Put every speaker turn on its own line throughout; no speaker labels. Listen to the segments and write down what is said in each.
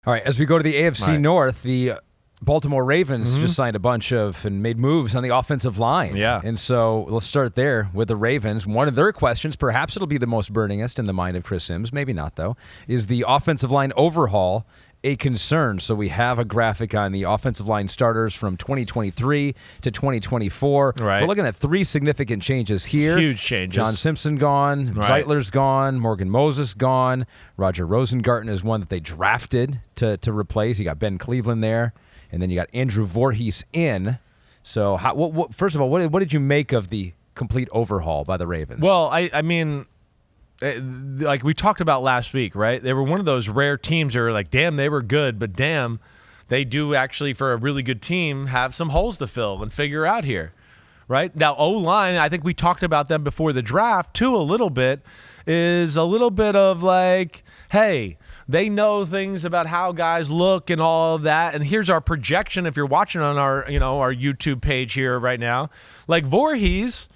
All right, as we go to the AFC North, the Baltimore Ravens just signed a bunch of and made moves on the offensive line.
Yeah.
And so let's start there with the Ravens. One of their questions, perhaps it'll be the most burningest in the mind of Chris Simms, maybe not though, is the offensive line overhaul a concern? So we have a graphic on the offensive line starters from 2023 to 2024.
Right.
We're looking at 3 significant changes here.
Huge changes.
John Simpson gone, Zeitler's gone, Morgan Moses gone, Roger Rosengarten is one that they drafted to replace. You got Ben Cleveland there, and then you got Andrew Voorhees in. So first of all, what did you make of the complete overhaul by the Ravens?
Well, I mean, like we talked about last week, right? They were one of those rare teams that were like, damn, they were good, but damn, they do actually, for a really good team, have some holes to fill and figure out here, right? Now, O-line, I think we talked about them before the draft, too, a little bit, is a little bit of like, hey, they know things about how guys look and all of that, and here's our projection if you're watching on our YouTube page here right now. Like Voorhees,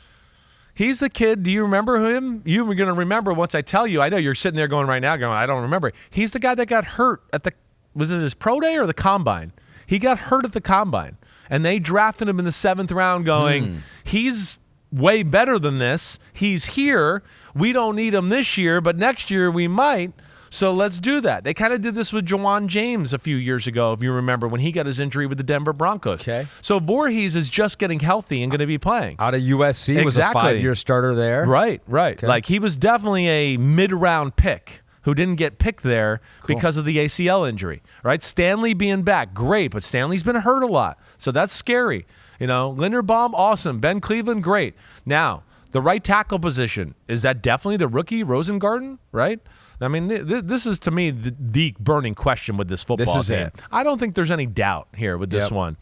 he's the kid. Do you remember him? You were going to remember once I tell you. I know you're sitting there going right now going, I don't remember. He's the guy that got hurt at was it his pro day or the combine? He got hurt at the combine, and they drafted him in the 7th round going, he's way better than this. He's here. We don't need him this year, but next year we might. So let's do that. They kind of did this with Jawan James a few years ago, if you remember, when he got his injury with the Denver Broncos.
Okay.
So Voorhees is just getting healthy and going to be playing.
Out of USC, was a 5-year starter there.
Right.
Okay.
Like he was definitely a mid-round pick who didn't get picked there because of the ACL injury. Right? Stanley being back, great, but Stanley's been hurt a lot. So that's scary. Linderbaum, awesome. Ben Cleveland, great. Now, the right tackle position, is that definitely the rookie, Rosengarten, right? I mean, this is, to me, the burning question with this football
This is
team.
it.
I don't think there's any doubt here with this one,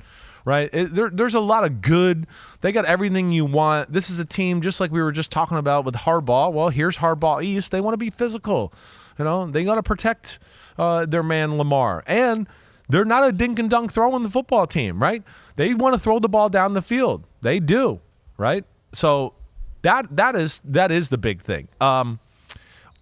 right? There's a lot of good. They got everything you want. This is a team, just like we were just talking about with Harbaugh. Well, here's Harbaugh East. They want to be physical. They got to protect their man Lamar. And they're not a dink and dunk throwing the football team, right? They want to throw the ball down the field. They do, right? So that is the big thing.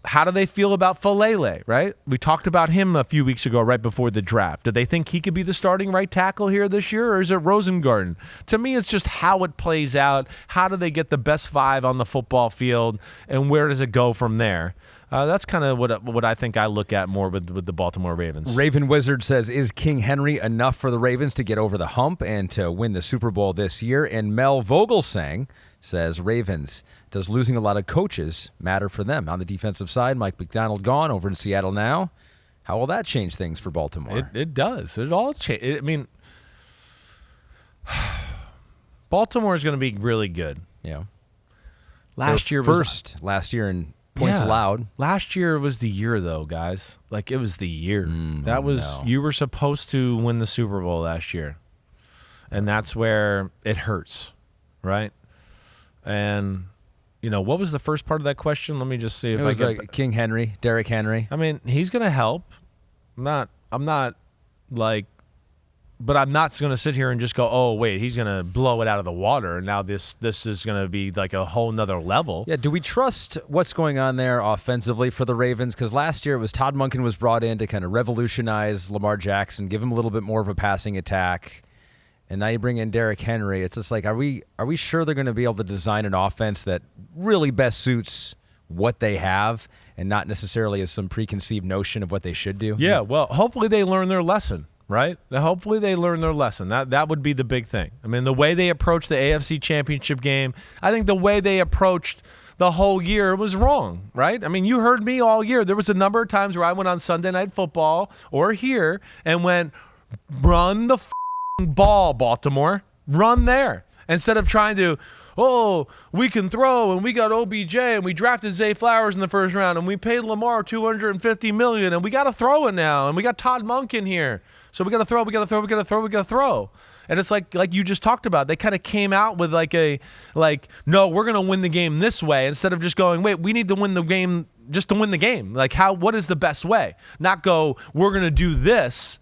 How do they feel about Falele, right? We talked about him a few weeks ago right before the draft. Do they think he could be the starting right tackle here this year, or is it Rosengarten? To me, it's just how it plays out. How do they get the best 5 on the football field, and where does it go from there? That's kind of what I think I look at more with the Baltimore Ravens.
Raven Wizard says, is King Henry enough for the Ravens to get over the hump and to win the Super Bowl this year? And Mel Vogelsang says, Ravens, does losing a lot of coaches matter for them? On the defensive side, Mike McDonald gone, over in Seattle now. How will that change things for Baltimore?
It does. It all change. I mean, Baltimore is going to be really good.
Yeah.
Last year
in points allowed.
Last year was the year, though, guys. Like, it was the year. You were supposed to win the Super Bowl last year. And that's where it hurts, right? And, what was the first part of that question? Let me just see if
it was like King Henry, Derrick Henry.
I mean, he's going to help. But I'm not going to sit here and just go, oh, wait, he's going to blow it out of the water. And now this is going to be like a whole nother level.
Yeah, do we trust what's going on there offensively for the Ravens? Because last year it was Todd Monken was brought in to kind of revolutionize Lamar Jackson, give him a little bit more of a passing attack. And now you bring in Derrick Henry. It's just like, are we sure they're going to be able to design an offense that really best suits what they have and not necessarily as some preconceived notion of what they should do?
Yeah, well, hopefully they learn their lesson. Right? Hopefully they learn their lesson. That would be the big thing. I mean, the way they approached the AFC Championship game, I think the way they approached the whole year was wrong, right? I mean, you heard me all year. There was a number of times where I went on Sunday Night Football or here and went, run the ball, Baltimore. Run there. Instead of trying to, we can throw, and we got OBJ, and we drafted Zay Flowers in the first round, and we paid Lamar $250 million, and we got to throw it now, and we got Todd Monken here. So we got to throw. And it's like you just talked about. They kind of came out with no, we're going to win the game this way, instead of just going, wait, we need to win the game just to win the game. Like, what is the best way? Not go, we're going to do this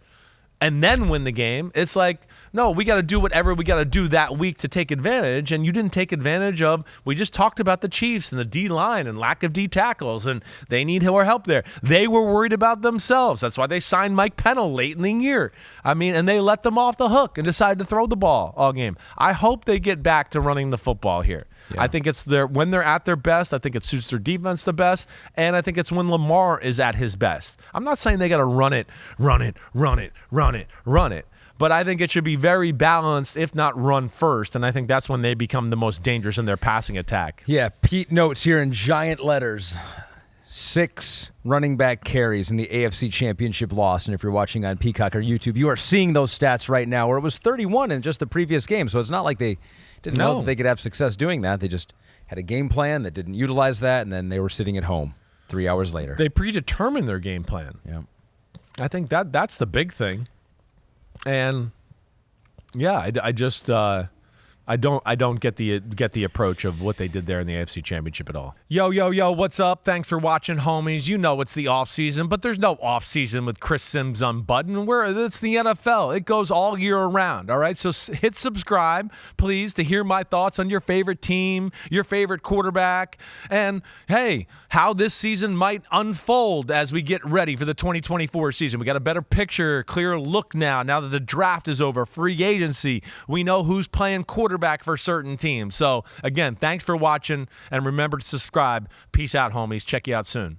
and then win the game. It's like, no, we got to do whatever we got to do that week to take advantage, and you didn't take advantage of. We just talked about the Chiefs and the D-line and lack of D tackles, and they need more help there. They were worried about themselves. That's why they signed Mike Pennell late in the year. I mean, and they let them off the hook and decided to throw the ball all game. I hope they get back to running the football here. Yeah. I think it's when they're at their best. I think it suits their defense the best, and I think it's when Lamar is at his best. I'm not saying they got to run it. But I think it should be very balanced, if not run first, and I think that's when they become the most dangerous in their passing attack.
Yeah, Pete notes here in giant letters, 6 running back carries in the AFC Championship loss. And if you're watching on Peacock or YouTube, you are seeing those stats right now, where it was 31 in just the previous game. So it's not like they didn't know that they could have success doing that. They just had a game plan that didn't utilize that, and then they were sitting at home 3 hours later.
They predetermined their game plan.
Yeah,
I think that's the big thing. And yeah, I don't get the approach of what they did there in the AFC Championship at all. Yo, what's up? Thanks for watching, homies. You know it's the off season, but there's no off season with Chris Simms Unbuttoned. It's the NFL. It goes all year around. All right, so hit subscribe, please, to hear my thoughts on your favorite team, your favorite quarterback, and hey, how this season might unfold as we get ready for the 2024 season. We got a better picture, clearer look now that the draft is over, free agency. We know who's playing quarterback for certain teams. So again, thanks for watching, and remember to subscribe. Peace out, homies. Check you out soon.